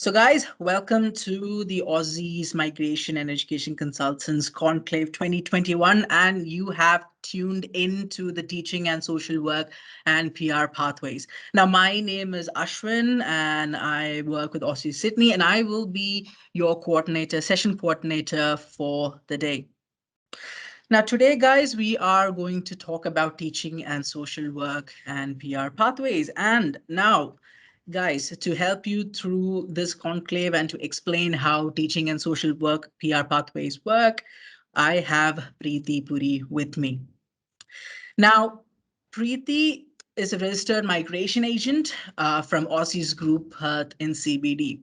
So guys, welcome to the Aussizz Migration and Education Consultants Conclave 2021, and you have tuned into the Teaching and Social Work and PR Pathways. Now, my name is Ashwin, and I work with Aussizz Sydney, and I will be your coordinator, session coordinator for the day. Now, today, guys, we are going to talk about teaching and social work and PR pathways. And now, guys, to help you through this conclave and to explain how teaching and social work PR pathways work, I have Preeti Puri with me. Now, Preeti is a registered migration agent from Aussizz Group in CBD.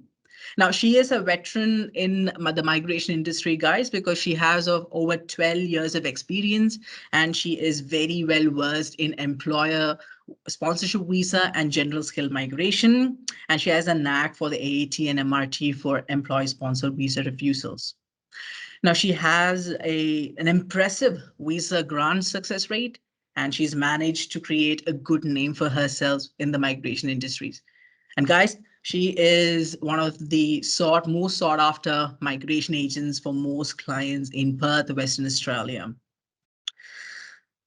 Now, she is a veteran in the migration industry, guys, because she has over 12 years of experience, and she is very well versed in employer sponsorship visa and general skill migration. And she has a knack for the AAT and MRT for employee sponsored visa refusals. Now, she has an impressive visa grant success rate, and she's managed to create a good name for herself in the migration industries. And guys, she is one of the most sought after migration agents for most clients in Perth, Western Australia.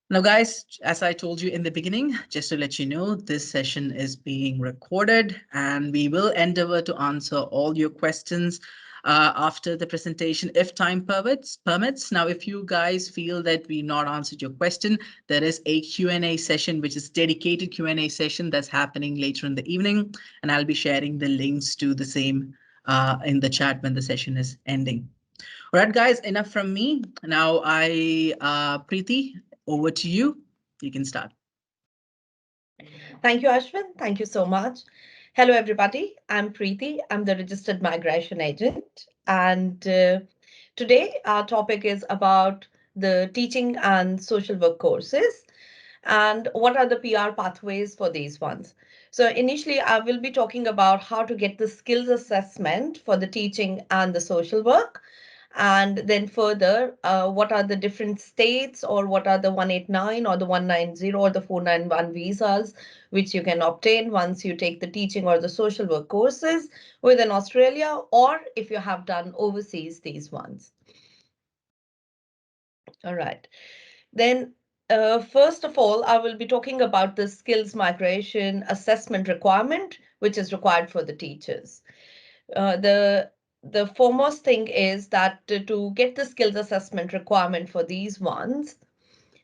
Now, guys, as I told you in the beginning, just to let you know, this session is being recorded, and we will endeavor to answer all your questions after the presentation, if time permits. Now, if you guys feel that we've not answered your question, there is a Q&A session, which is dedicated Q&A session that's happening later in the evening, and I'll be sharing the links to the same in the chat when the session is ending. All right, guys, enough from me. Now, Preeti, over to you. You can start. Thank you, Ashwin. Thank you so much. Hello, everybody. I'm Preeti. I'm the registered migration agent. And today our topic is about the teaching and social work courses and what are the PR pathways for these ones. So initially, I will be talking about how to get the skills assessment for the teaching and the social work. And then further, what are the different states, or what are the 189 or the 190 or the 491 visas which you can obtain once you take the teaching or the social work courses within Australia, or if you have done overseas these ones. All right. Then first of all, I will be talking about the skills migration assessment requirement, which is required for the teachers. The foremost thing is that to get the skills assessment requirement for these ones,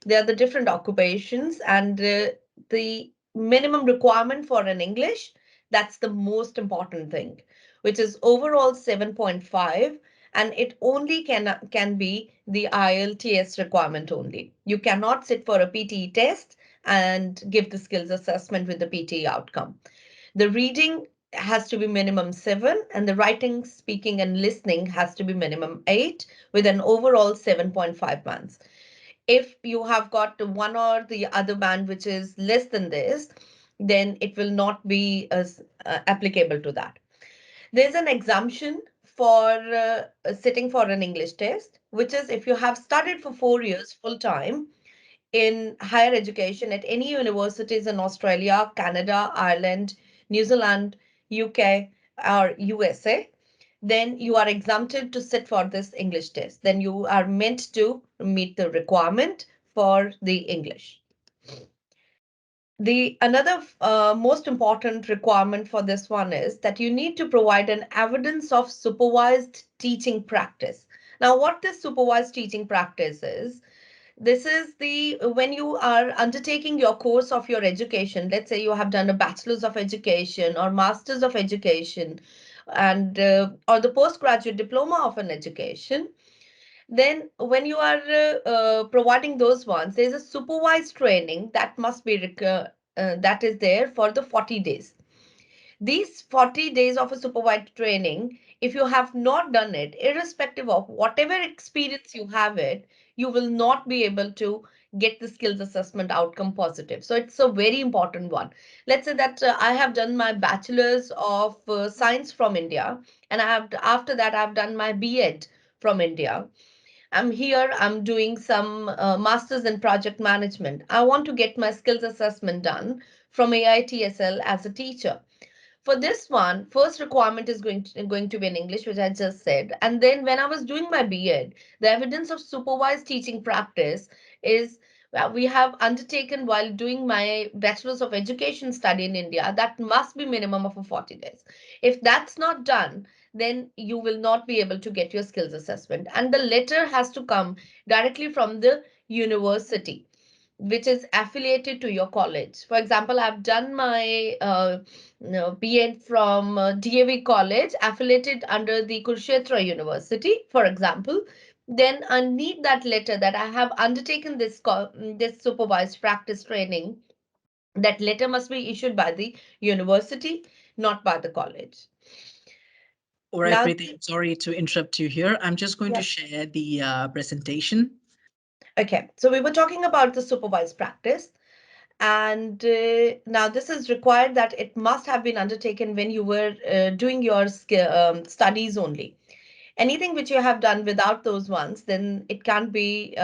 there are the different occupations, and the minimum requirement for an English, that's the most important thing, which is overall 7.5, and it only can be the IELTS requirement only. You cannot sit for a PTE test and give the skills assessment with the PTE outcome. The reading has to be minimum 7, and the writing, speaking, and listening has to be minimum 8 with an overall 7.5 bands. If you have got one or the other band which is less than this, then it will not be as applicable to that. There's an exemption for sitting for an English test, which is if you have studied for 4 years full time in higher education at any universities in Australia, Canada, Ireland, New Zealand, UK, or USA, then you are exempted to sit for this English test. Then you are meant to meet the requirement for the English. The another most important requirement for this one is that you need to provide an evidence of supervised teaching practice. Now, what this supervised teaching practice is, this is the when you are undertaking your course of your education. Let's say you have done a bachelor's of education or master's of education, and or the postgraduate diploma of an education. Then when you are providing those ones, there's a supervised training that must be that is there for the 40 days. These 40 days of a supervised training, if you have not done it, irrespective of whatever experience you have it, you will not be able to get the skills assessment outcome positive. So it's a very important one. Let's say that I have done my bachelor's of science from India, and after that I've done my B.Ed from India. I'm here, I'm doing some master's in project management. I want to get my skills assessment done from AITSL as a teacher. For this one, first requirement is going to be in English, which I just said. And then when I was doing my B.Ed, the evidence of supervised teaching practice is we have undertaken while doing my Bachelor's of Education study in India. That must be minimum of 40 days. If that's not done, then you will not be able to get your skills assessment. And the letter has to come directly from the university which is affiliated to your college. For example, I've done my B.Ed from DAV College, affiliated under the Kurukshetra University, for example. Then I need that letter that I have undertaken this supervised practice training. That letter must be issued by the university, not by the college. All right, Now, Preeti, sorry to interrupt you here. I'm just going to yeah. share the presentation. Okay, so we were talking about the supervised practice. And now this is required that it must have been undertaken when you were doing your studies only. Anything which you have done without those ones, then it can't be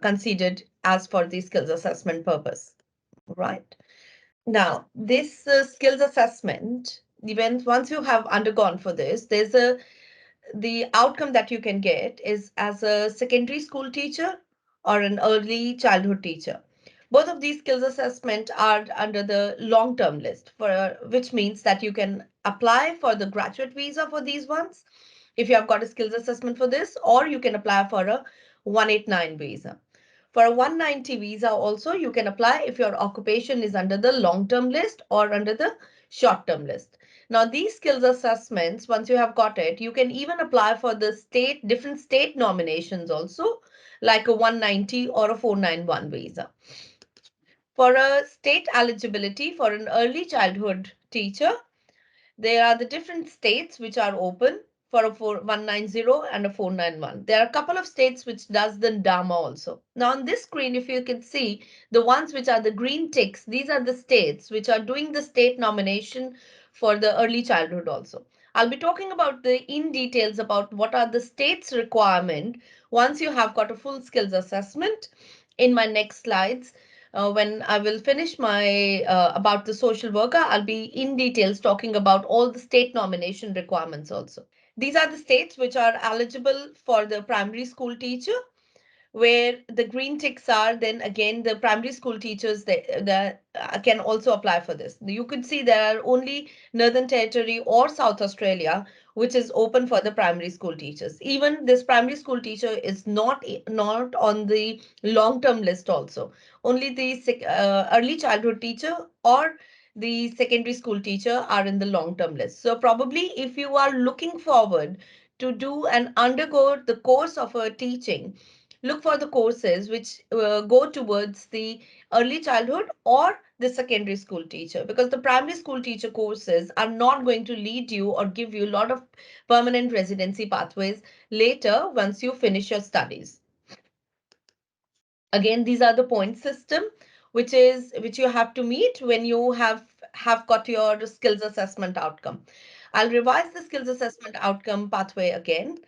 considered as for the skills assessment purpose, right? Now, this skills assessment, even once you have undergone for this, the outcome that you can get is as a secondary school teacher or an early childhood teacher. Both of these skills assessment are under the long-term list, for which means that you can apply for the graduate visa for these ones if you have got a skills assessment for this, or you can apply for a 189 visa. For a 190 visa also, you can apply if your occupation is under the long-term list or under the short-term list. Now, these skills assessments, once you have got it, you can even apply for the different state nominations also, like a 190 or a 491 visa. For a state eligibility for an early childhood teacher, there are the different states which are open for a 190 and a 491. There are a couple of states which does the Dharma also. Now on this screen, if you can see the ones which are the green ticks, these are the states which are doing the state nomination for the early childhood also. I'll be talking about the in details about what are the states requirement once you have got a full skills assessment in my next slides. When I will finish my about the social worker, I'll be in details talking about all the state nomination requirements also. These are the states which are eligible for the primary school teacher, where the green ticks are, then again the primary school teachers that can also apply for this. You could see there are only Northern Territory or South Australia which is open for the primary school teachers. Even this primary school teacher is not on the long term list also. Only the early childhood teacher or the secondary school teacher are in the long term list. So probably if you are looking forward to do and undergo the course of a teaching, look for the courses which go towards the early childhood or the secondary school teacher, because the primary school teacher courses are not going to lead you or give you a lot of permanent residency pathways later once you finish your studies. Again, these are the point system which you have to meet when you have got your skills assessment outcome. I'll revise the skills assessment outcome pathway again,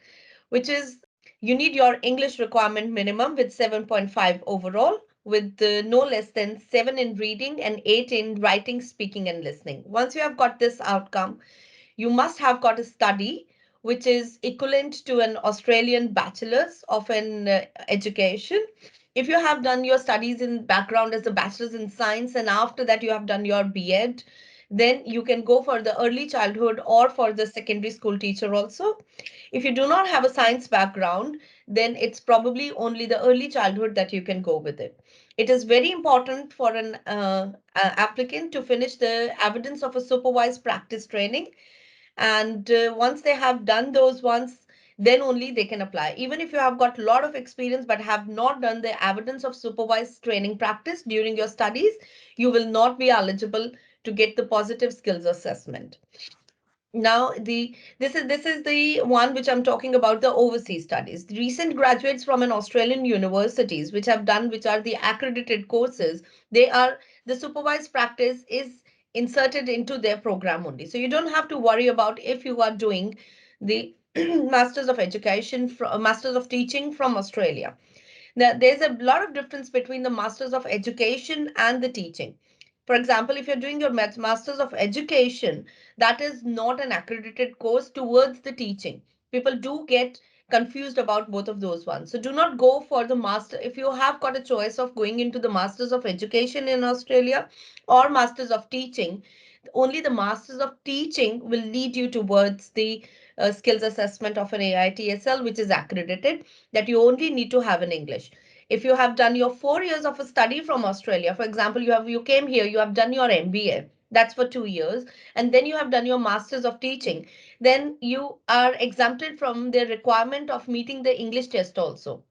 which is you need your English requirement minimum with 7.5 overall, with no less than 7 in reading and 8 in writing, speaking, and listening. Once you have got this outcome, you must have got a study which is equivalent to an Australian bachelor's of an education. If you have done your studies in background as a bachelor's in science and after that you have done your B.Ed, then you can go for the early childhood or for the secondary school teacher also. If you do not have a science background, then it's probably only the early childhood that you can go with it. It is very important for an applicant to finish the evidence of a supervised practice training, and once they have done those ones, then only they can apply. Even if you have got a lot of experience but have not done the evidence of supervised training practice during your studies, you will not be eligible to get the positive skills assessment. Now this is the one which I'm talking about, the overseas studies. The recent graduates from an Australian universities which are the accredited courses, they are the supervised practice is inserted into their program only. So you don't have to worry about if you are doing the Masters of Education from Masters of Teaching from Australia. Now, there's a lot of difference between the Masters of Education and the teaching. For example, if you're doing your Masters of Education, that is not an accredited course towards the teaching. People do get confused about both of those ones. So do not go for the master. If you have got a choice of going into the Masters of Education in Australia or Masters of Teaching, only the Masters of Teaching will lead you towards the skills assessment of an AITSL, which is accredited, that you only need to have in English. If you have done your 4 years of a study from Australia, for example, you came here, you have done your MBA, that's for 2 years, and then you have done your Masters of Teaching, then you are exempted from the requirement of meeting the English test also,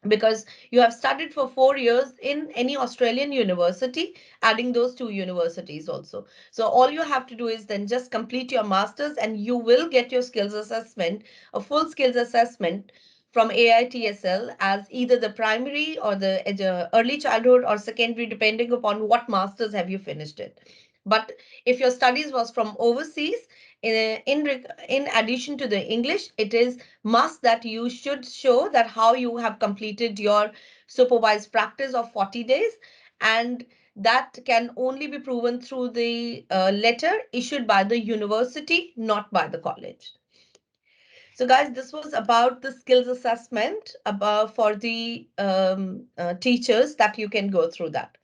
because you have studied for 4 years in any Australian university, adding those two universities also. So all you have to do is then just complete your masters and you will get your skills assessment, a full skills assessment from AITSL, as either the primary or the early childhood or secondary, depending upon what masters have you finished it. But if your studies was from overseas, in addition to the English, it is must that you should show that how you have completed your supervised practice of 40 days, and that can only be proven through the letter issued by the university, not by the college. So guys, this was about the skills assessment about for the teachers, that you can go through that.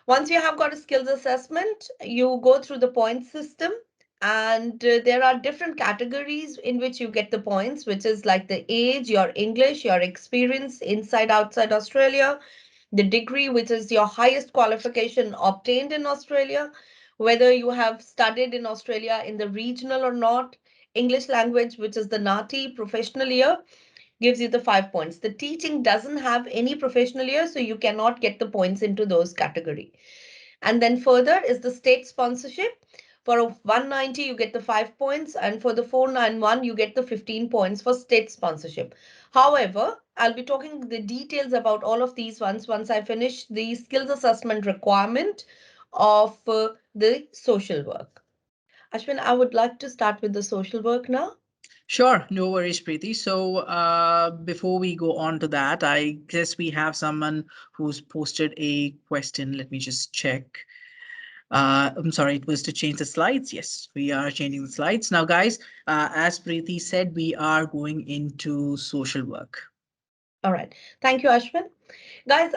Once you have got a skills assessment, you go through the point system, and there are different categories in which you get the points, which is like the age, your English, your experience inside, outside Australia, the degree, which is your highest qualification obtained in Australia, whether you have studied in Australia in the regional or not, English language, which is the NATI professional year, gives you the 5 points. The teaching doesn't have any professional year, so you cannot get the points into those category. And then further is the state sponsorship. For 190, you get the 5 points, and for the 491, you get the 15 points for state sponsorship. However, I'll be talking the details about all of these ones once I finish the skills assessment requirement of the social work. Ashwin, I would like to start with the social work now. Sure, no worries, Preeti. So, before we go on to that, I guess we have someone who's posted a question. Let me just check. I'm sorry, it was to change the slides. Yes, we are changing the slides. Now, guys, as Preeti said, we are going into social work. All right. Thank you, Ashwin. Guys,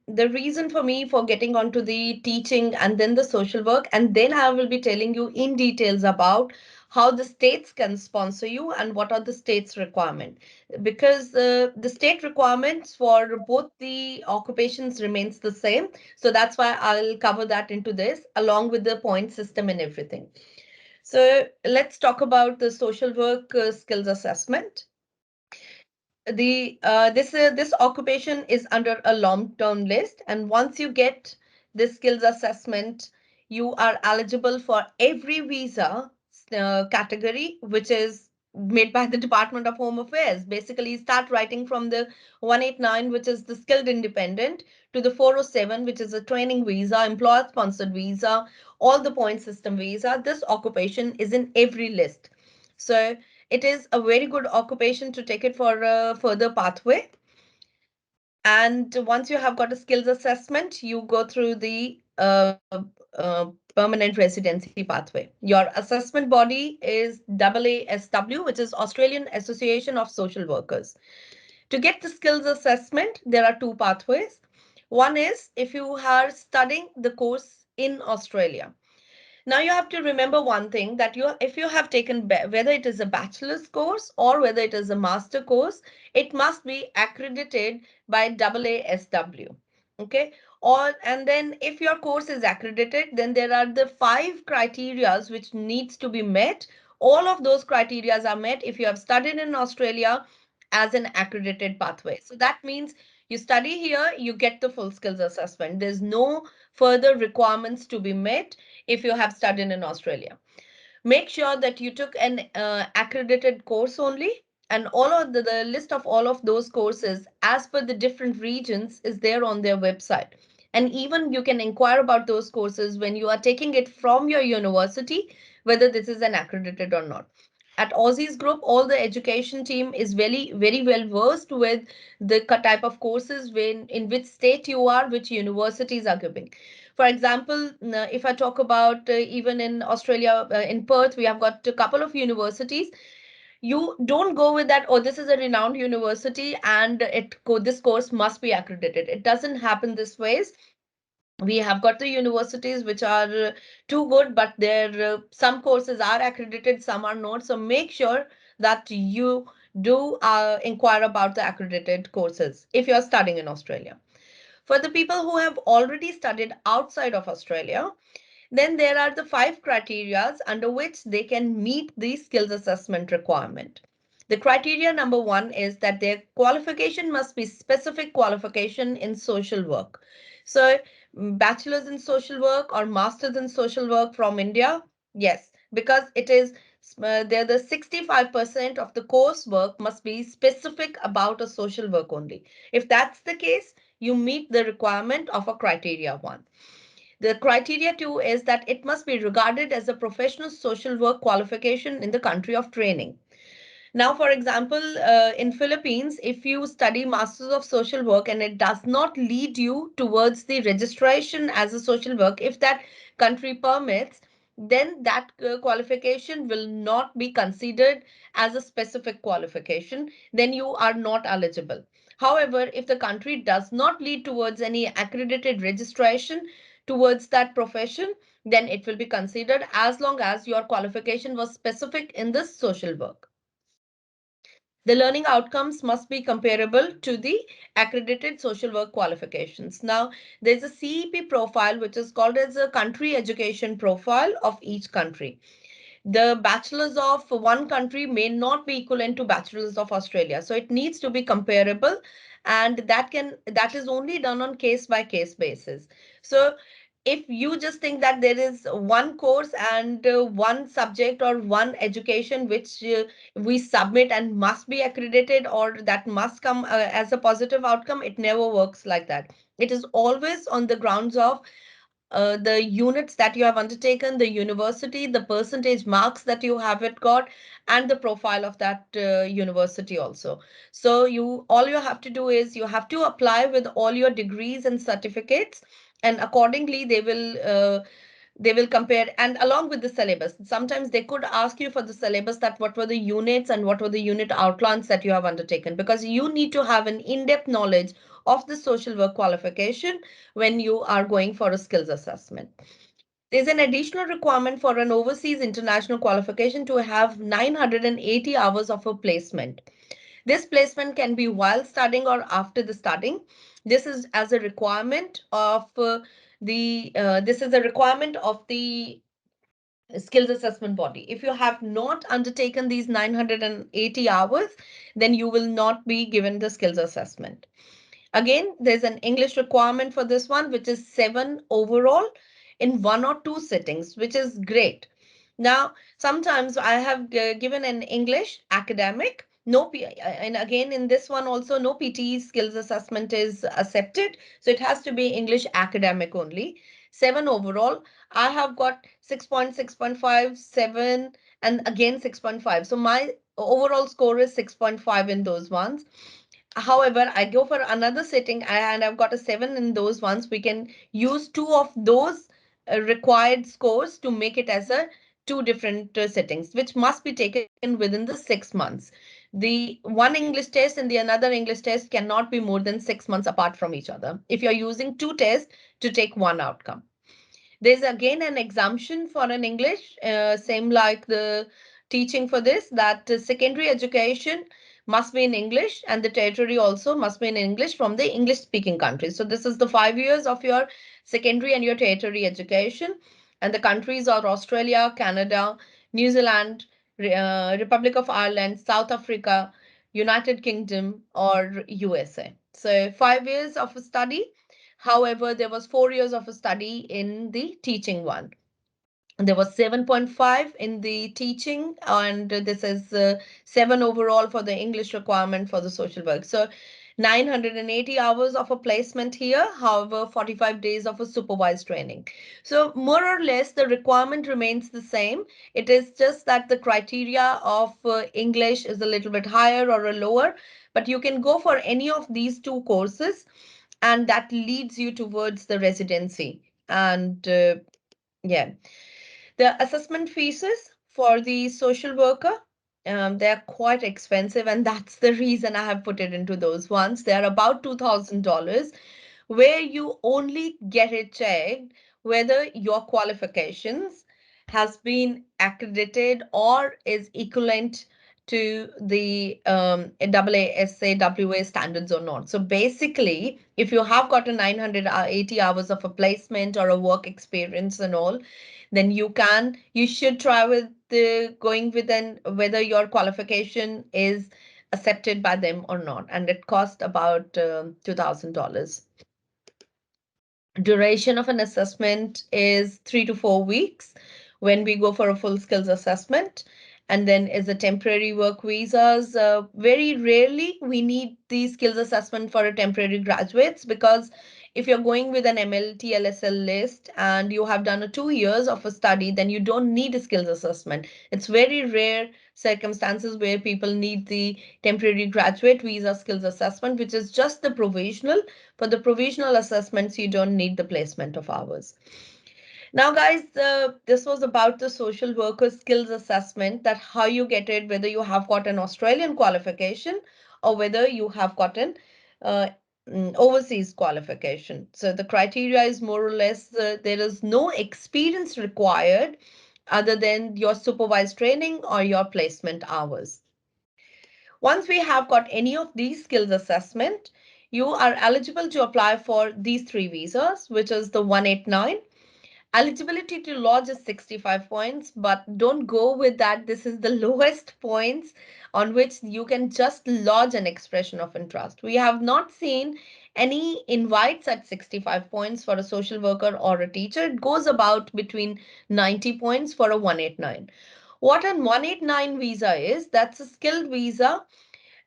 the reason for me for getting onto the teaching and then the social work, and then I will be telling you in details about how the states can sponsor you and what are the states requirement, because the state requirements for both the occupations remains the same. So that's why I'll cover that into this along with the point system and everything. So let's talk about the social work skills assessment. The this occupation is under a long-term list, and once you get this skills assessment, you are eligible for every visa category which is made by the Department of Home Affairs. Basically, start writing from the 189, which is the skilled independent, to the 407, which is a training visa, employer sponsored visa, all the point system visa. This occupation is in every list. So it is a very good occupation to take it for a further pathway. And once you have got a skills assessment, you go through the permanent residency pathway. Your assessment body is AASW, which is Australian Association of Social Workers. To get the skills assessment, there are two pathways. One is if you are studying the course in Australia. Now you have to remember one thing, that if you have taken whether it is a bachelor's course or whether it is a master course, it must be accredited by AASW. Okay. And then if your course is accredited, then there are the 5 criterias which needs to be met. All of those criterias are met if you have studied in Australia as an accredited pathway. So that means you study here, you get the full skills assessment. There's no further requirements to be met if you have studied in Australia. Make sure that you took an accredited course only, and all of the list of all of those courses as per the different regions is there on their website. And even you can inquire about those courses when you are taking it from your university, whether this is an accredited or not. At Aussizz Group, all the education team is very well versed with the type of courses in which state you are, which universities are giving. For example, if I talk about even in Australia, in Perth, we have got a couple of universities. You don't go with that, oh, this is a renowned university and this course must be accredited. It doesn't happen this ways. We have got the universities which are too good, but their some courses are accredited, some are not. So make sure that you do inquire about the accredited courses if you're studying in Australia. For the people who have already studied outside of Australia, then there are the 5 criteria under which they can meet the skills assessment requirement. The criteria number 1 is that their qualification must be specific qualification in social work. So, bachelor's in social work or master's in social work from India, yes, because it is there the 65% of the coursework must be specific about a social work only. If that's the case, you meet the requirement of a criteria 1. The criteria 2 is that it must be regarded as a professional social work qualification in the country of training. Now, for example, in Philippines, if you study Masters of Social Work and it does not lead you towards the registration as a social work, if that country permits, then that qualification will not be considered as a specific qualification. Then you are not eligible. However, if the country does not lead towards any accredited registration towards that profession, then it will be considered as long as your qualification was specific in this social work. The learning outcomes must be comparable to the accredited social work qualifications. Now, there's a CEP profile, which is called as a country education profile of each country. The bachelors of one country may not be equivalent to bachelors of Australia. So it needs to be comparable, and that is only done on case by case basis. So if you just think that there is one course and one subject or one education which we submit and must be accredited or that must come as a positive outcome, it never works like that. It is always on the grounds of the units that you have undertaken, the university, the percentage marks that you have it got, and the profile of that university also. So all you have to do is you have to apply with all your degrees and certificates, and accordingly they will compare, and along with the syllabus. Sometimes they could ask you for the syllabus, that what were the units and what were the unit outlines that you have undertaken, because you need to have an in-depth knowledge of the social work qualification when you are going for a skills assessment. There's an additional requirement for an overseas international qualification to have 980 hours of a placement. This placement can be while studying or after the studying. This is as a requirement of this is a requirement of the skills assessment body. If you have not undertaken these 980 hours, then you will not be given the skills assessment. Again, there's an English requirement for this one, which is 7 overall in 1 or 2 sittings, which is great. Now, sometimes I have given an English academic, and again in this one also no PTE skills assessment is accepted. So it has to be English academic only. 7 overall. I have got 6.6, 6.5, 7, and again 6.5. So my overall score is 6.5 in those ones. However, I go for another sitting and I've got a 7 in those ones. We can use 2 of those required scores to make it as a 2 different sittings, which must be taken within the 6 months. The one English test and the another English test cannot be more than 6 months apart from each other if you're using 2 tests to take one outcome. There's again an exemption for an English, same like the teaching for this, that secondary education must be in English and the territory also must be in English from the English speaking countries. So this is the 5 years of your secondary and your territory education. And the countries are Australia, Canada, New Zealand, Republic of Ireland, South Africa, United Kingdom, or USA. So 5 years of study. However, there was 4 years of a study in the teaching one. There was 7.5 in the teaching, and this is 7 overall for the English requirement for the social work. So 980 hours of a placement here, however, 45 days of a supervised training. So more or less, the requirement remains the same. It is just that the criteria of English is a little bit higher or a lower, but you can go for any of these 2 courses, and that leads you towards the residency And yeah, the assessment fees for the social worker, they're quite expensive, and that's the reason I have put it into those ones. They're about $2,000, where you only get it checked whether your qualifications has been accredited or is equivalent to the AASAWA standards or not. So basically, if you have got a 980 hours of a placement or a work experience and all, then you should try with the going with an whether your qualification is accepted by them or not, and it cost about $2,000. Duration of an assessment is 3 to 4 weeks when we go for a full skills assessment. And then is the temporary work visas. Very rarely we need the skills assessment for a temporary graduates, because if you're going with an MLT LSL list and you have done a 2 years of a study, then you don't need a skills assessment. It's very rare circumstances where people need the temporary graduate visa skills assessment, which is just the provisional. For the provisional assessments, you don't need the placement of hours. Now, guys, this was about the social worker skills assessment, that how you get it, whether you have got an Australian qualification or whether you have got an uh, overseas qualification. So the criteria is more or less, there is no experience required other than your supervised training or your placement hours. Once we have got any of these skills assessment, you are eligible to apply for these three visas, which is the 189. Eligibility to lodge is 65 points, but don't go with that. This is the lowest points on which you can just lodge an expression of interest. We have not seen any invites at 65 points for a social worker or a teacher. It goes about between 90 points for a 189. What a 189 visa is, that's a skilled visa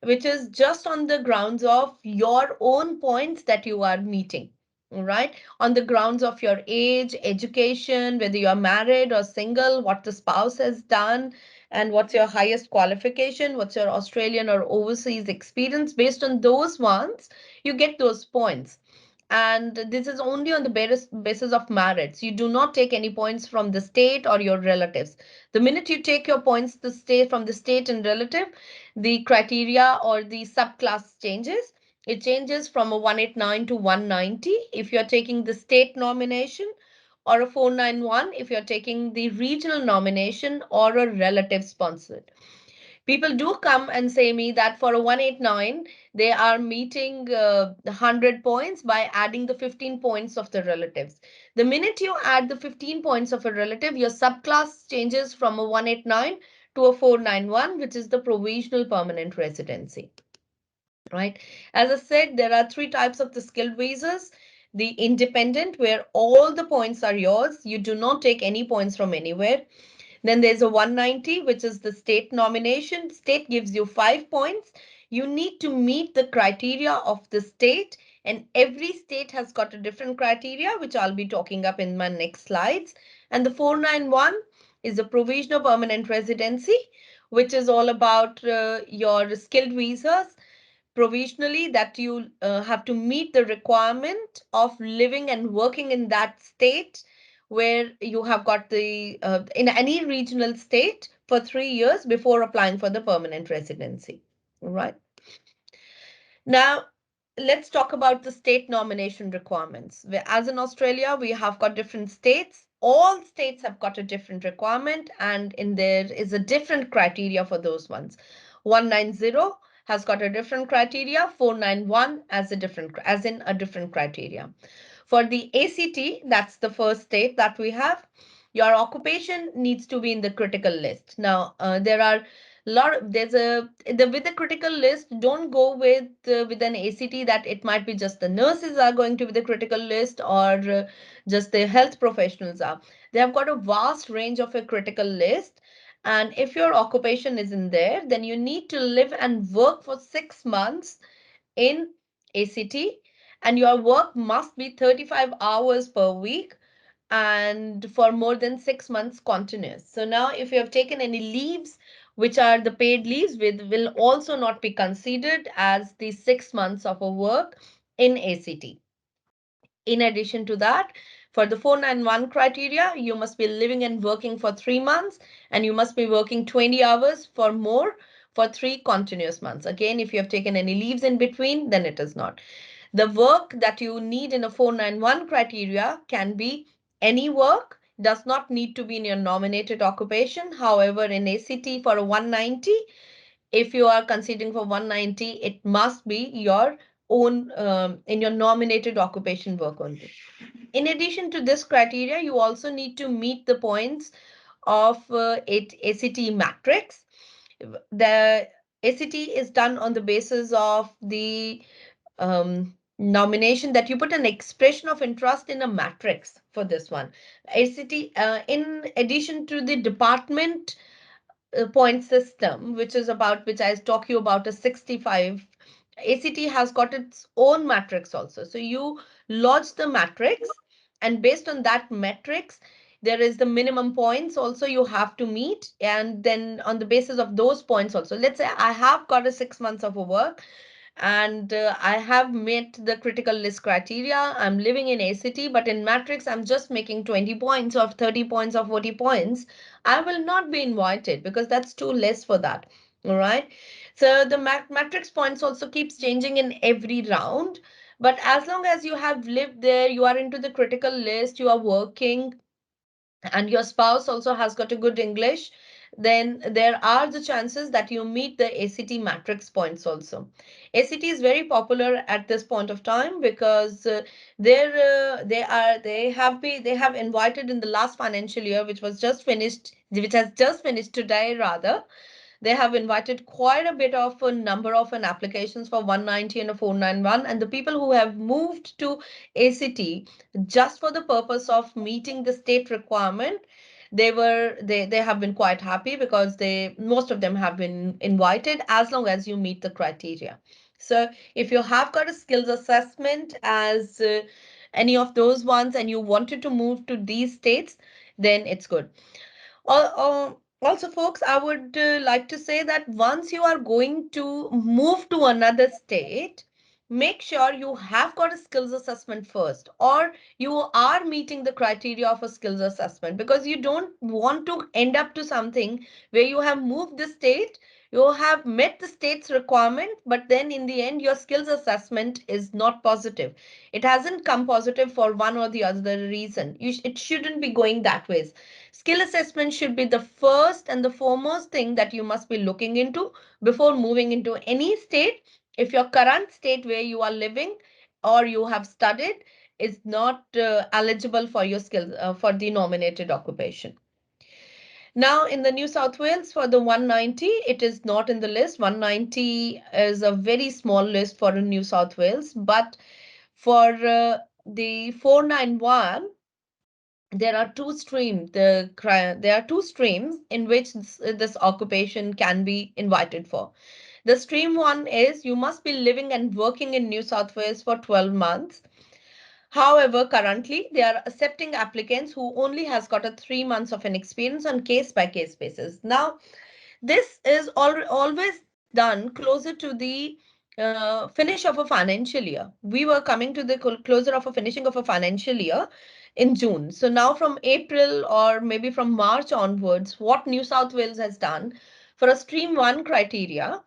which is just on the grounds of your own points that you are meeting, right? On the grounds of your age, education, whether you are married or single, what the spouse has done, and what's your highest qualification, what's your Australian or overseas experience. Based on those ones, you get those points. And this is only on the basis of merits. You do not take any points from the state or your relatives. The minute you take your points the state from the state and relative, the criteria or the subclass changes. It changes from a 189 to 190 if you're taking the state nomination, or a 491 if you're taking the regional nomination or a relative sponsored. People do come and say me that for a 189, they are meeting 100 points by adding the 15 points of the relatives. The minute you add the 15 points of a relative, your subclass changes from a 189 to a 491, which is the provisional permanent residency. Right. As I said, there are three types of the skilled visas. The independent, where all the points are yours. You do not take any points from anywhere. Then there's a 190, which is the state nomination. State gives you 5 points. You need to meet the criteria of the state, and every state has got a different criteria, which I'll be talking up in my next slides. And the 491 is a provisional permanent residency, which is all about your skilled visas provisionally, that you have to meet the requirement of living and working in that state where you have got the in any regional state for 3 years before applying for the permanent residency. Right. Now, let's talk about the state nomination requirements. As in Australia, we have got different states. All states have got a different requirement, and in there is a different criteria for those ones. 190 has got a different criteria, 491 as in a different criteria. For the ACT, that's the first state that we have. Your occupation needs to be in the critical list. Now, there are there's a with the critical list, don't go with an ACT that it might be just the nurses are going to be the critical list, or just the health professionals are. They have got a vast range of a critical list, and if your occupation is in there, then you need to live and work for 6 months in ACT, and your work must be 35 hours per week and for more than 6 months continuous. So now if you have taken any leaves, which are the paid leaves, will also not be considered as the 6 months of a work in ACT. In addition to that, For the 491 criteria, you must be living and working for 3 months, and you must be working 20 hours for more for 3 continuous months. Again, if you have taken any leaves in between, then it is not. The work that you need in a 491 criteria can be any work, does not need to be in your nominated occupation. However, in ACT for a 190, if you are considering for 190, it must be your own in your nominated occupation work only. In addition to this criteria, you also need to meet the points of ACT matrix. The ACT is done on the basis of the nomination that you put an expression of interest in a matrix for this one. ACT, in addition to the department point system, which is about which I talk you about a 65. ACT has got its own matrix also. So you lodge the matrix, and based on that matrix, there is the minimum points also you have to meet. And then on the basis of those points also, let's say I have got a 6 months of a work, and I have met the critical list criteria. I'm living in ACT, but in matrix, I'm just making 20 points or 30 points or 40 points. I will not be invited because that's too less for that. All right. So the matrix points also keeps changing in every round. But as long as you have lived there, you are into the critical list, you are working, and your spouse also has got a good English, then there are the chances that you meet the ACT matrix points also. ACT is very popular at this point of time because they have invited in the last financial year, which has just finished today rather. They have invited quite a bit of a number of an applications for 190 and a 491, and the people who have moved to ACT just for the purpose of meeting the state requirement, they have been quite happy because they most of them have been invited as long as you meet the criteria. So if you have got a skills assessment as any of those ones and you wanted to move to these states, then it's good. Also, folks, I would like to say that once you are going to move to another state, make sure you have got a skills assessment first, or you are meeting the criteria of a skills assessment, because you don't want to end up to something where you have moved the state, you have met the state's requirement, but then in the end, your skills assessment is not positive. It hasn't come positive for one or the other reason. It shouldn't be going that way. Skill assessment should be the first and the foremost thing that you must be looking into before moving into any state. If your current state where you are living or you have studied is not eligible for your skills for the nominated occupation. Now, in the New South Wales for the 190, it is not in the list. 190 is a very small list for New South Wales, but for the 491, there are two streams. There are two streams in which this occupation can be invited for. The stream one is you must be living and working in New South Wales for 12 months. However, currently they are accepting applicants who only has got a 3 months of an experience on case by case basis. Now, this is always done closer to the finish of a financial year. We were coming to the closer of a finishing of a financial year in June. So now from April or maybe from March onwards, what New South Wales has done for a stream one criteria,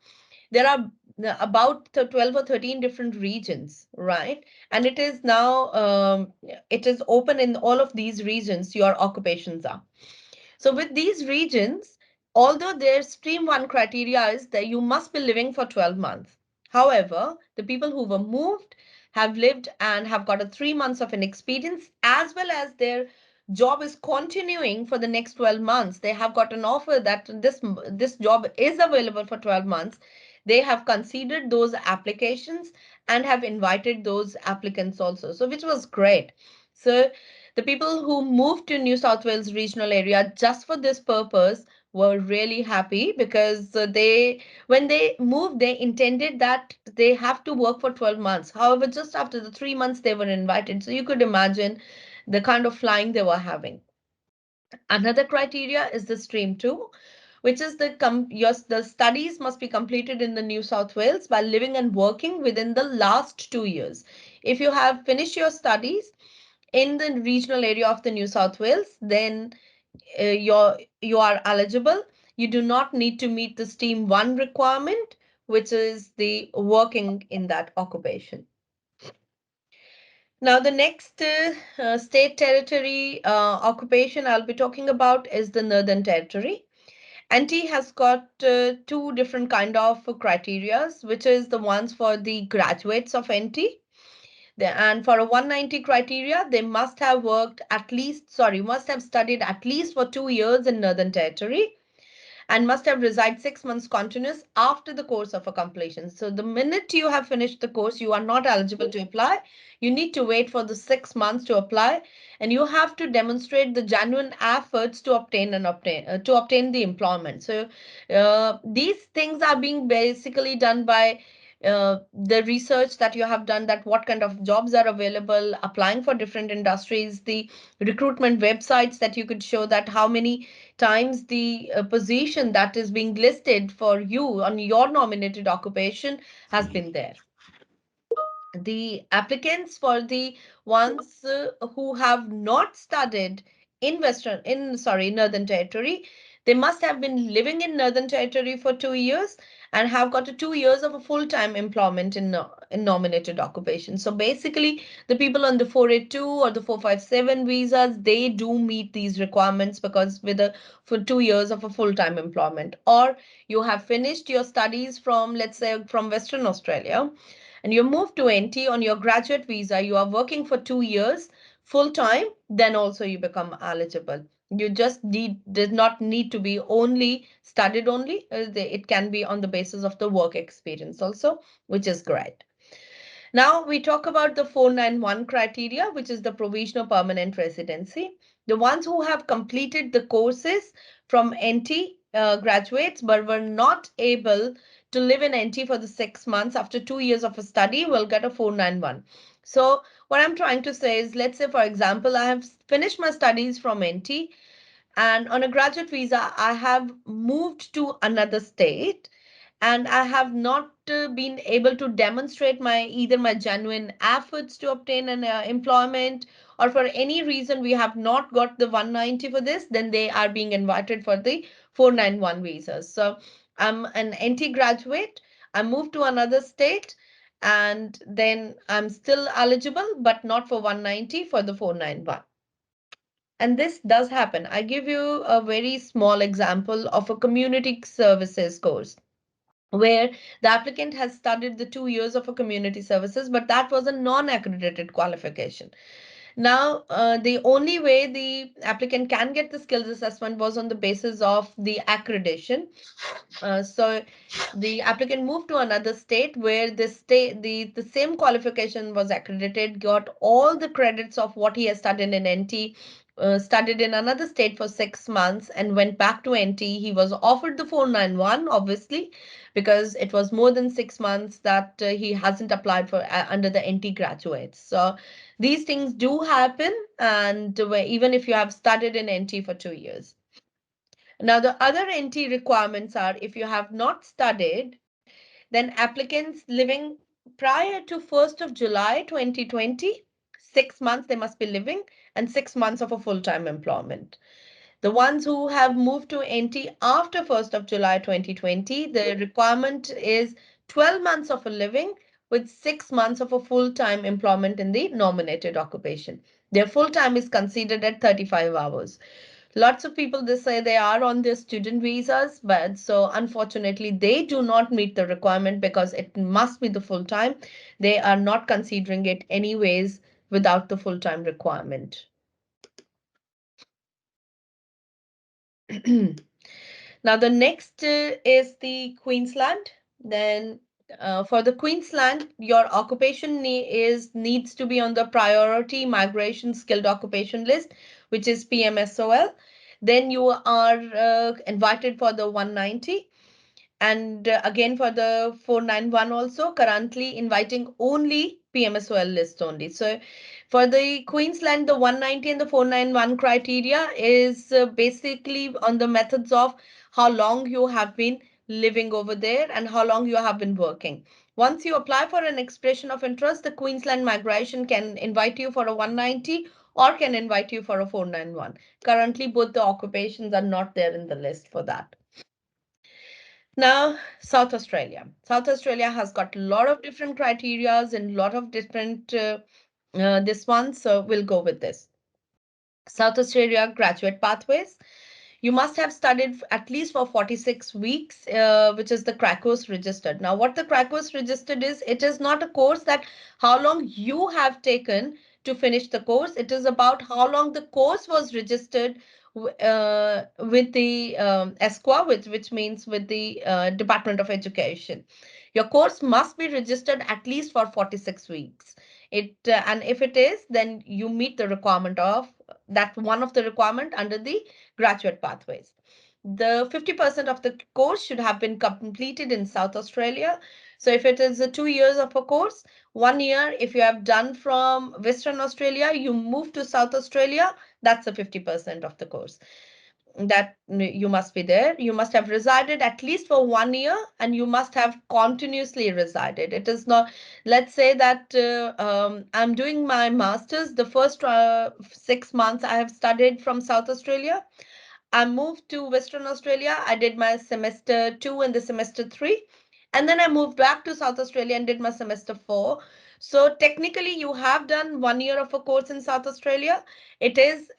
there are about 12 or 13 different regions, right? And it is now, it is open in all of these regions, your occupations are. So with these regions, although their stream one criteria is that you must be living for 12 months. However, the people who were moved have lived and have got a 3 months of an experience, as well as their job is continuing for the next 12 months. They have got an offer that this job is available for 12 months. They have considered those applications and have invited those applicants also. So which was great. So the people who moved to New South Wales regional area just for this purpose were really happy because when they moved, they intended that they have to work for 12 months. However, just after the 3 months, they were invited. So you could imagine the kind of flying they were having. Another criteria is the stream two, which is the studies must be completed in the New South Wales by living and working within the last 2 years. If you have finished your studies in the regional area of the New South Wales, then you are eligible. You do not need to meet the STEAM 1 requirement, which is the working in that occupation. Now, the next state territory occupation I'll be talking about is the Northern Territory. NT has got two different kind of criterias, which is the ones for the graduates of NT. And for a 190 criteria, they must have must have studied at least for 2 years in Northern Territory and must have resided 6 months continuous after the course of a completion. So the minute you have finished the course, you are not eligible to apply. You need to wait for the 6 months to apply, and you have to demonstrate the genuine efforts to obtain the employment. So these things are being basically done by the research that you have done, that what kind of jobs are available, applying for different industries, the recruitment websites that you could show that how many times the position that is being listed for you on your nominated occupation has been there. The applicants for the ones who have not studied in Northern Territory, they must have been living in Northern Territory for 2 years and have got 2 years of a full-time employment in nominated occupation. So basically, the people on the 482 or the 457 visas, they do meet these requirements because for 2 years of a full-time employment, or you have finished your studies from, let's say, from Western Australia, and you move to NT on your graduate visa, you are working for 2 years full time, then also you become eligible. You just did not need to be only studied only. It can be on the basis of the work experience also, which is great. Now we talk about the 491 criteria, which is the provisional permanent residency. The ones who have completed the courses from NT graduates but were not able to live in NT for the 6 months after 2 years of a study will get a 491. So what I'm trying to say is, let's say, for example, I have finished my studies from NT and on a graduate visa, I have moved to another state and I have not been able to demonstrate either my genuine efforts to obtain an employment, or for any reason we have not got the 190 for this, then they are being invited for the 491 visas. So I'm an NT graduate, I moved to another state, and then I'm still eligible, but not for 190, for the 491. And this does happen. I give you a very small example of a community services course where the applicant has studied the 2 years of a community services, but that was a non-accredited qualification. Now, the only way the applicant can get the skills assessment was on the basis of the accreditation. So the applicant moved to another state where the same qualification was accredited, got all the credits of what he has studied in NT, studied in another state for 6 months and went back to NT. He was offered the 491, obviously, because it was more than 6 months that he hasn't applied for under the NT graduates. So these things do happen, and even if you have studied in NT for 2 years. Now, the other NT requirements are, if you have not studied, then applicants living prior to 1st of July 2020, 6 months they must be living, and 6 months of a full-time employment. The ones who have moved to NT after 1st of July 2020, the requirement is 12 months of a living with 6 months of a full-time employment in the nominated occupation. Their full-time is considered at 35 hours. Lots of people, they say they are on their student visas, but so unfortunately they do not meet the requirement because it must be the full time. They are not considering it anyways without the full time requirement. Now the next is the Queensland. Then for the Queensland, your occupation needs to be on the priority migration skilled occupation list, which is PMSOL. Then you are invited for the 190. And again for the 491 also, currently inviting only PMSOL list only. So for the Queensland, the 190 and the 491 criteria is basically on the methods of how long you have been living over there and how long you have been working. Once you apply for an expression of interest, the Queensland Migration can invite you for a 190 or can invite you for a 491. Currently, both the occupations are not there in the list for that. Now, South Australia. South Australia has got a lot of different criterias and a lot of different this one, so we'll go with this. South Australia graduate pathways. You must have studied at least for 46 weeks, which is the crack course registered. Now, what the crack course registered is, it is not a course that how long you have taken to finish the course. It is about how long the course was registered with the ESQA, which means with the Department of Education. Your course must be registered at least for 46 weeks. And if it is, then you meet the requirement of that, one of the requirement under the graduate pathways. The 50% of the course should have been completed in South Australia. So if it is 2 years of a course, 1 year, if you have done from Western Australia, you move to South Australia, that's the 50% of the course that you must be there. You must have resided at least for 1 year, and you must have continuously resided. It is not, let's say that I'm doing my master's, the first 6 months I have studied from South Australia. I moved to Western Australia. I did my semester 2 and the semester 3. And then I moved back to South Australia and did my semester 4. So technically, you have done 1 year of a course in South Australia. It is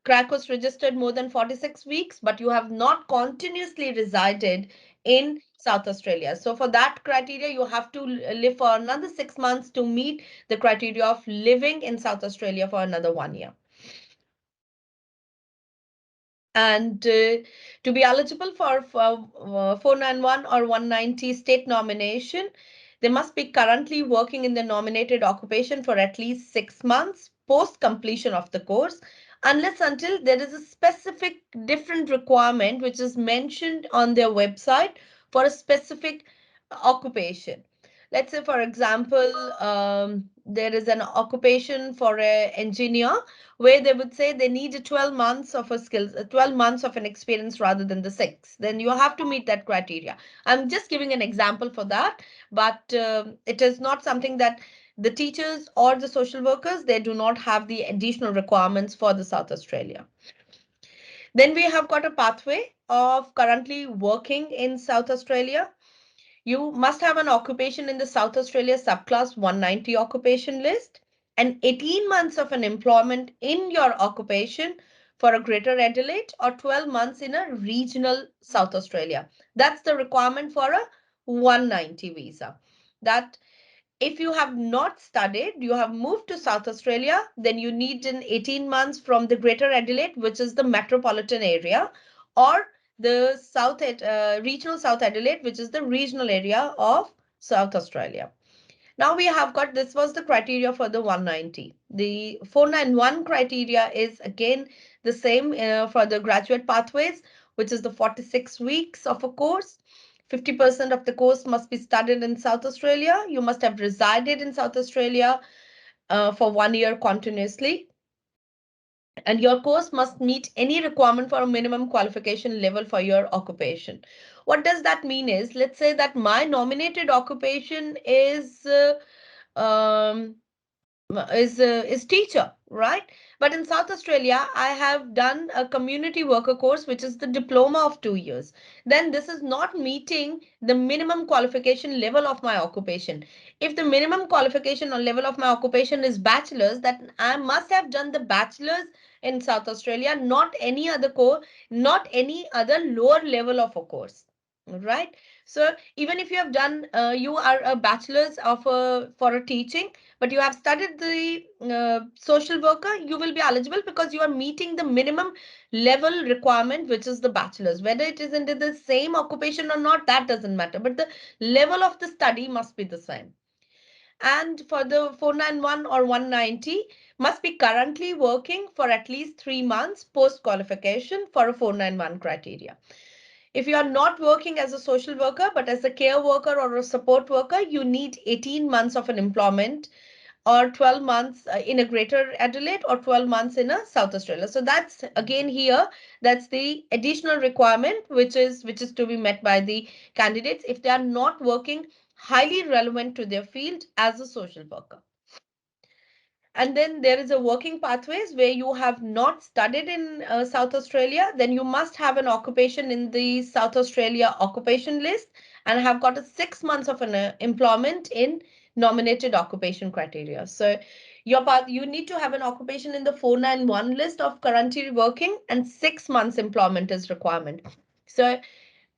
crack was registered more than 46 weeks, but you have not continuously resided in South Australia. So for that criteria, you have to live for another 6 months to meet the criteria of living in South Australia for another 1 year. And to be eligible for 491 or 190 state nomination, they must be currently working in the nominated occupation for at least 6 months post completion of the course, unless until there is a specific different requirement which is mentioned on their website for a specific occupation. Let's say, for example, there is an occupation for an engineer where they would say they need 12 months of a skills, 12 months of an experience rather than the 6. Then you have to meet that criteria. I'm just giving an example for that, but it is not something that the teachers or the social workers, they do not have the additional requirements for the South Australia. Then we have got a pathway of currently working in South Australia. You must have an occupation in the South Australia subclass 190 occupation list and 18 months of an employment in your occupation for a Greater Adelaide or 12 months in a regional South Australia. That's the requirement for a 190 visa. That if you have not studied, you have moved to South Australia, then you need an 18 months from the Greater Adelaide, which is the metropolitan area, or the regional South Adelaide, which is the regional area of South Australia. Now we have got, this was the criteria for the 190. The 491 criteria is again the same for the graduate pathways, which is the 46 weeks of a course. 50% of the course must be studied in South Australia. You must have resided in South Australia for 1 year continuously. And your course must meet any requirement for a minimum qualification level for your occupation. What does that mean is, let's say that my nominated occupation um, is teacher, right? But in South Australia, I have done a community worker course, which is the diploma of 2 years. Then this is not meeting the minimum qualification level of my occupation. If the minimum qualification or level of my occupation is bachelor's, that I must have done the bachelor's in South Australia, not any other course, not any other lower level of a course, right? So even if you have done, you are a bachelor's of for a teaching, but you have studied the social worker, you will be eligible because you are meeting the minimum level requirement, which is the bachelor's. Whether it is into the same occupation or not, that doesn't matter, but the level of the study must be the same. And for the 491 or 190, must be currently working for at least 3 months post qualification for a 491 criteria. If you are not working as a social worker, but as a care worker or a support worker, you need 18 months of an employment or 12 months in a Greater Adelaide or 12 months in a South Australia. So that's again here, that's the additional requirement which is to be met by the candidates if they are not working highly relevant to their field as a social worker. And then there is a working pathways where you have not studied in South Australia, then you must have an occupation in the South Australia occupation list and have got a 6 months of an employment in nominated occupation criteria. So your path, you need to have an occupation in the 491 list of currently working, and 6 months employment is requirement. So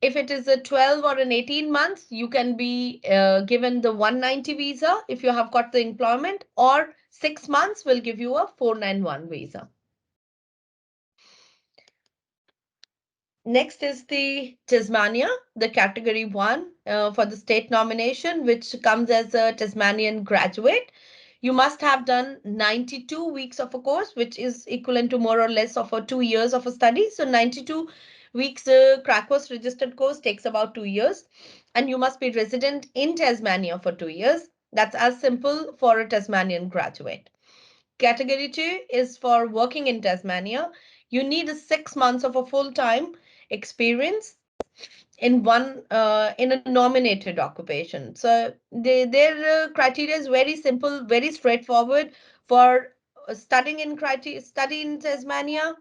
if it is a 12 or an 18 months, you can be given the 190 visa if you have got the employment, or 6 months will give you a 491 visa. Next is the Tasmania, the category 1 for the state nomination, which comes as a Tasmanian graduate. You must have done 92 weeks of a course, which is equivalent to more or less of a 2 years of a study. So 92 weeks crack course registered course takes about 2 years. And you must be resident in Tasmania for 2 years. That's as simple for a Tasmanian graduate. Category 2 is for working in Tasmania. You need 6 months of a full-time experience in a nominated occupation. So their criteria is very simple, very straightforward for study in Tasmania,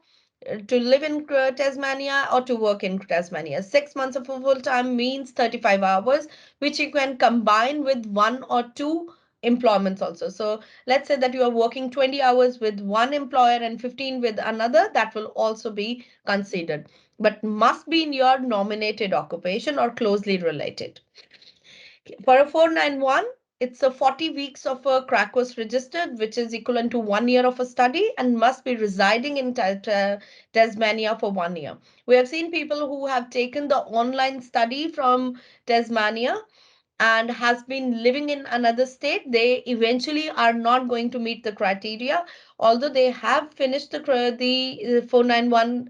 to live in Tasmania, or to work in Tasmania. 6 months of a full time means 35 hours, which you can combine with one or two employments also. So let's say that you are working 20 hours with one employer and 15 with another, that will also be considered, but must be in your nominated occupation or closely related. For a 491, it's a 40 weeks of a crack course registered, which is equivalent to 1 year of a study, and must be residing in Tasmania for 1 year. We have seen people who have taken the online study from Tasmania and has been living in another state. They eventually are not going to meet the criteria, although they have finished the 491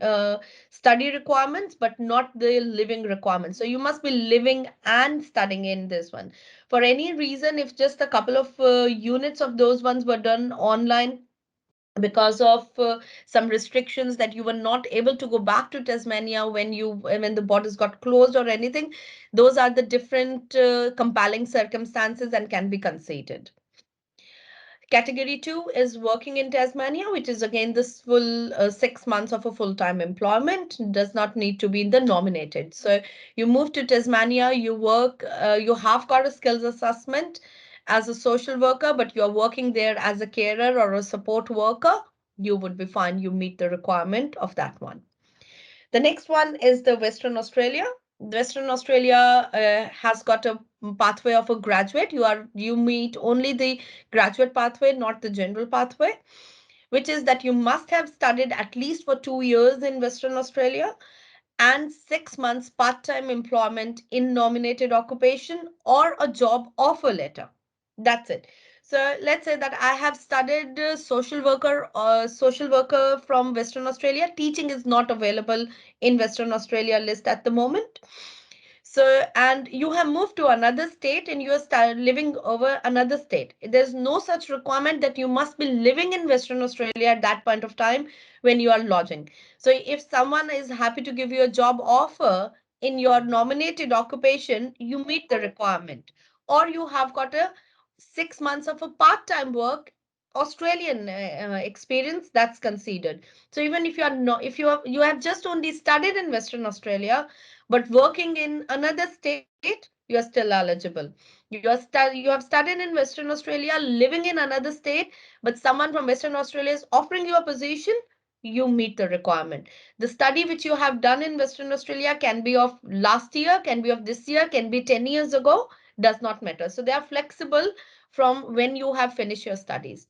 study requirements, but not the living requirements. So you must be living and studying in this one. For any reason, if just a couple of units of those ones were done online because of some restrictions, that you were not able to go back to Tasmania when the borders got closed or anything, those are the different compelling circumstances and can be considered. Category 2 is working in Tasmania, which is again this full 6 months of a full-time employment, does not need to be in the nominated. So you move to Tasmania, you work, you have got a skills assessment as a social worker, but you're working there as a carer or a support worker, you would be fine. You meet the requirement of that one. The next one is the Western Australia. Western Australia has got a pathway of a graduate. You meet only the graduate pathway, not the general pathway, which is that you must have studied at least for 2 years in Western Australia and 6 months part-time employment in nominated occupation or a job offer letter. That's it. So let's say that I have studied social worker from Western Australia. Teaching is not available in Western Australia list at the moment. So, and you have moved to another state and you are living over another state. There's no such requirement that you must be living in Western Australia at that point of time when you are lodging. So, if someone is happy to give you a job offer in your nominated occupation, you meet the requirement. Or you have got a 6 months of a part-time work Australian experience, that's considered. So even if you are not, if you have just only studied in Western Australia, but working in another state, you are still eligible. You have studied in Western Australia, living in another state, but someone from Western Australia is offering you a position, you meet the requirement. The study which you have done in Western Australia can be of last year, can be of this year, can be 10 years ago, does not matter. So they are flexible from when you have finished your studies.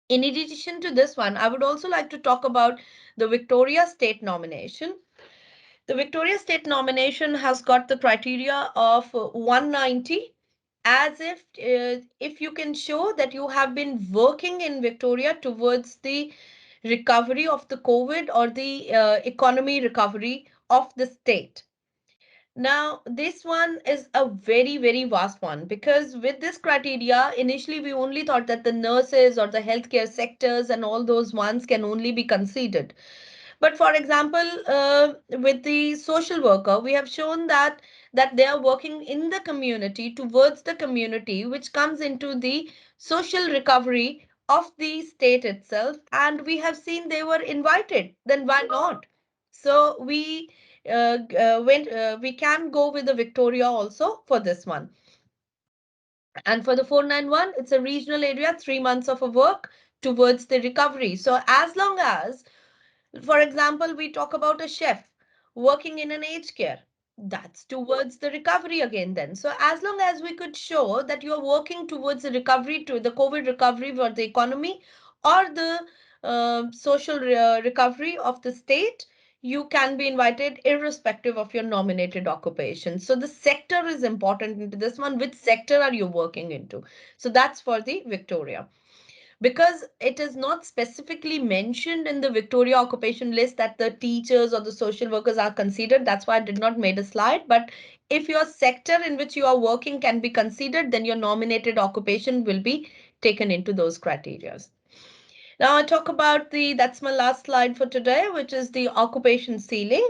In addition to this one, I would also like to talk about the Victoria State nomination. The Victoria State nomination has got the criteria of 190, as if you can show that you have been working in Victoria towards the recovery of the COVID or the economy recovery of the state. Now, this one is a very, very vast one, because with this criteria, initially we only thought that the nurses or the healthcare sectors and all those ones can only be considered. But for example, with the social worker, we have shown that they are working in the community towards the community, which comes into the social recovery of the state itself, and we have seen they were invited. Then why not? So we can go with the Victoria also for this one. And for the 491, it's a regional area, 3 months of a work towards the recovery. So as long as, for example, we talk about a chef working in an aged care, that's towards the recovery again then. So as long as we could show that you are working towards the recovery, to the COVID recovery for the economy or the social recovery of the state, you can be invited irrespective of your nominated occupation. So the sector is important into this one. Which sector are you working into? So that's for the Victoria. Because it is not specifically mentioned in the Victoria occupation list that the teachers or the social workers are considered. That's why I did not made a slide. But if your sector in which you are working can be considered, then your nominated occupation will be taken into those criteria. Now I talk about that's my last slide for today, which is the occupation ceiling.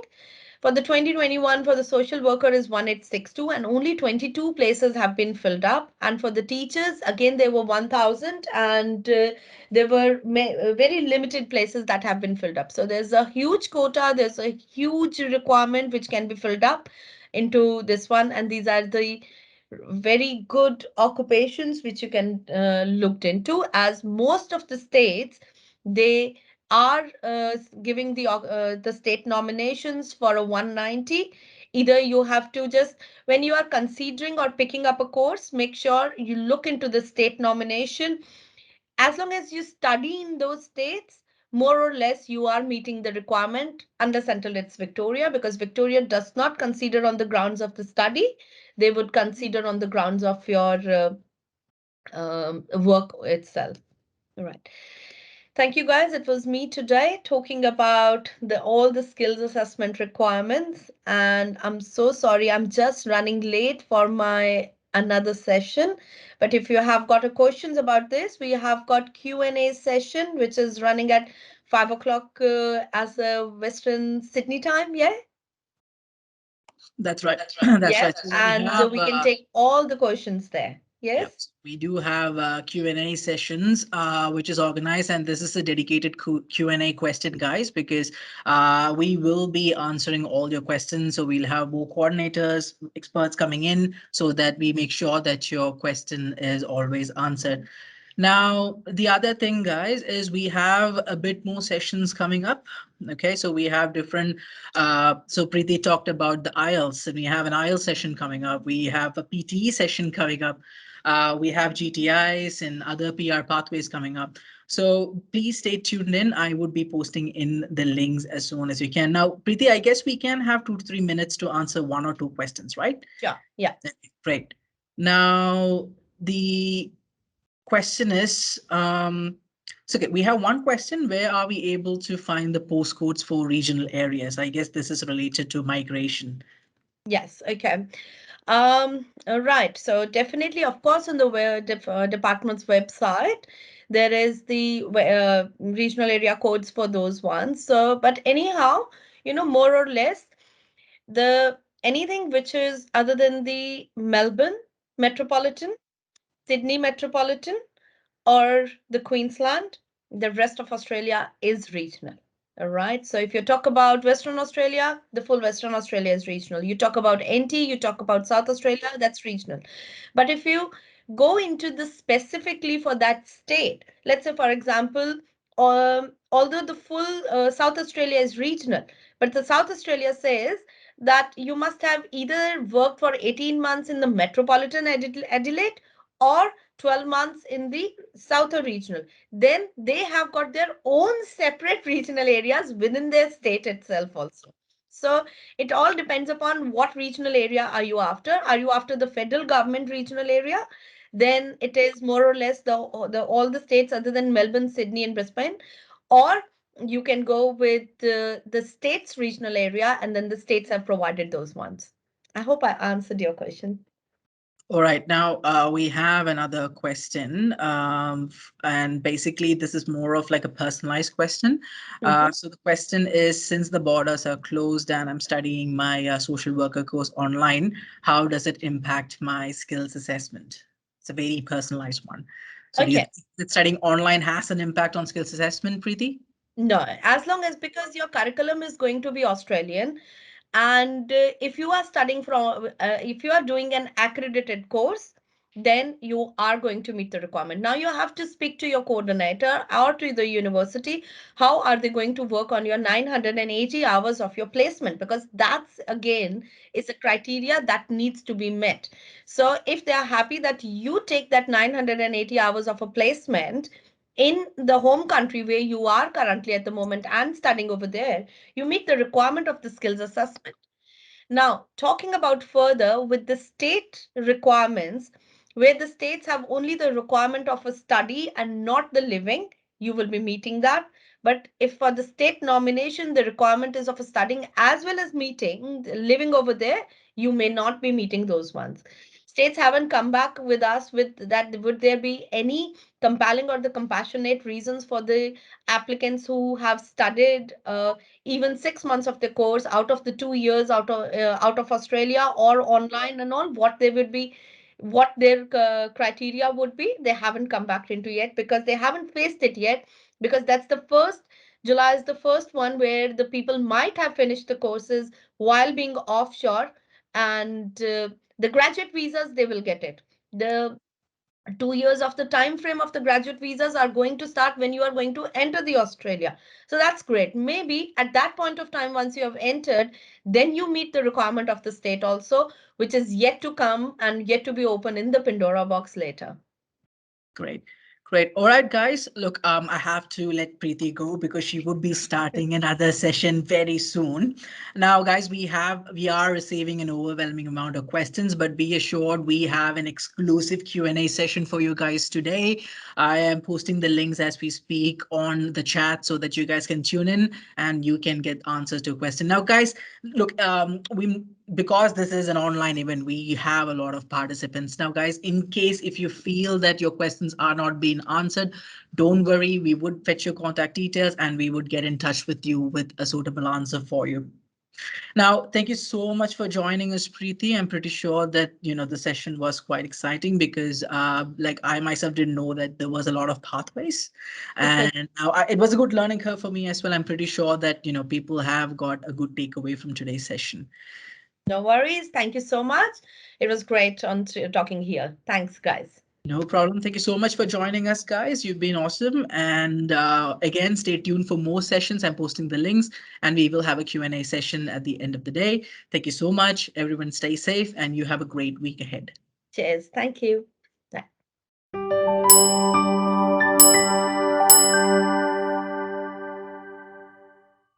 For the 2021, for the social worker is 1862, and only 22 places have been filled up. And for the teachers, again, there were 1000, and there were very limited places that have been filled up. So there's a huge quota, there's a huge requirement which can be filled up into this one. And these are the very good occupations which you can looked into, as most of the states, they are giving the state nominations for a 190. Either you have to just, when you are considering or picking up a course, make sure you look into the state nomination. As long as you study in those states, more or less you are meeting the requirement, unless until it's Victoria, because Victoria does not consider on the grounds of the study. They would consider on the grounds of your work itself. All right. Thank you, guys. It was me today talking about all the skills assessment requirements. And I'm so sorry, I'm just running late for my another session. But if you have got a questions about this, we have got Q&A session, which is running at 5 o'clock as a Western Sydney time. Yeah? That's right. That's Yes. right. So we And have, we can take all the questions there. yep, Yes? we do have Q&A sessions, which is organized, and this is a dedicated Q&A question, guys, because we will be answering all your questions. So we'll have more coordinators, experts coming in so that we make sure that your question is always answered. Now, the other thing, guys, is we have a bit more sessions coming up. Okay, so we have different, so Preeti talked about the IELTS, and we have an IELTS session coming up. We have a PTE session coming up. We have GTIs and other PR pathways coming up. So please stay tuned in. I would be posting in the links as soon as we can. Now, Preeti, I guess we can have 2 to 3 minutes to answer 1 or 2 questions, right? Sure. Yeah. Great. Now, the question is, so okay, we have one question. Where are we able to find the postcodes for regional areas? I guess this is related to migration. Yes. Okay. Right. So definitely, of course, on the department's website, there is the regional area codes for those ones. So, but anyhow, more or less, the anything which is other than the Melbourne metropolitan, Sydney metropolitan, or the Queensland, the rest of Australia is regional. All right. So if you talk about Western Australia, the full Western Australia is regional. You talk about NT, you talk about South Australia, that's regional. But if you go into the specifically for that state, let's say, for example, although the full South Australia is regional, but the South Australia says that you must have either worked for 18 months in the metropolitan Adelaide or 12 months in the South regional. Then they have got their own separate regional areas within their state itself also. So it all depends upon what regional area are you after. Are you after the federal government regional area? Then it is more or less all the states other than Melbourne, Sydney, and Brisbane. Or you can go with the state's regional area, and then the states have provided those ones. I hope I answered your question. All right, now we have another question, and basically this is more of like a personalized question. So the question is, since the borders are closed and I'm studying my social worker course online, how does it impact my skills assessment? It's a very personalized one. So do you Okay. think that studying online has an impact on skills assessment, Preeti? No, as long as because your curriculum is going to be Australian, and if you are studying from, if you are doing an accredited course, then you are going to meet the requirement. Now you have to speak to your coordinator or to the university. How are they going to work on your 980 hours of your placement? Because that's again is a criteria that needs to be met. So if they are happy that you take that 980 hours of a placement in the home country where you are currently at the moment and studying over there, you meet the requirement of the skills assessment. Now, talking about further with the state requirements, where the states have only the requirement of a study and not the living, you will be meeting that. But if for the state nomination, the requirement is of a studying as well as meeting, living over there, you may not be meeting those ones. States haven't come back with us with that. Would there be any compelling or the compassionate reasons for the applicants who have studied even 6 months of the course out of the 2 years out of Australia or online and all, what they would be, what their criteria would be? They haven't come back into yet because they haven't faced it yet, because that's the first. July is the first one where the people might have finished the courses while being offshore, and the graduate visas, they will get it. The 2 years of the time frame of the graduate visas are going to start when you are going to enter the Australia. So that's great. Maybe at that point of time, once you have entered, then you meet the requirement of the state also, which is yet to come and yet to be open in the Pandora box later. Great. Great. All right, guys. Look, I have to let Preeti go because she would be starting another session very soon. Now, guys, we are receiving an overwhelming amount of questions, but be assured we have an exclusive Q&A session for you guys today. I am posting the links as we speak on the chat so that you guys can tune in and you can get answers to a question. Now, guys, look, we because this is an online event, we have a lot of participants. Now, guys, in case if you feel that your questions are not being answered, don't worry, we would fetch your contact details and we would get in touch with you with a suitable answer for you. Now, thank you so much for joining us, Preeti. I'm pretty sure that, the session was quite exciting because like I myself didn't know that there was a lot of pathways. And now it was a good learning curve for me as well. I'm pretty sure that, people have got a good takeaway from today's session. No worries. Thank you so much. It was great on talking here. Thanks, guys. No problem. Thank you so much for joining us, guys. You've been awesome. And again, stay tuned for more sessions. I'm posting the links and we will have a Q&A session at the end of the day. Thank you so much. Everyone stay safe and you have a great week ahead. Cheers. Thank you. Bye.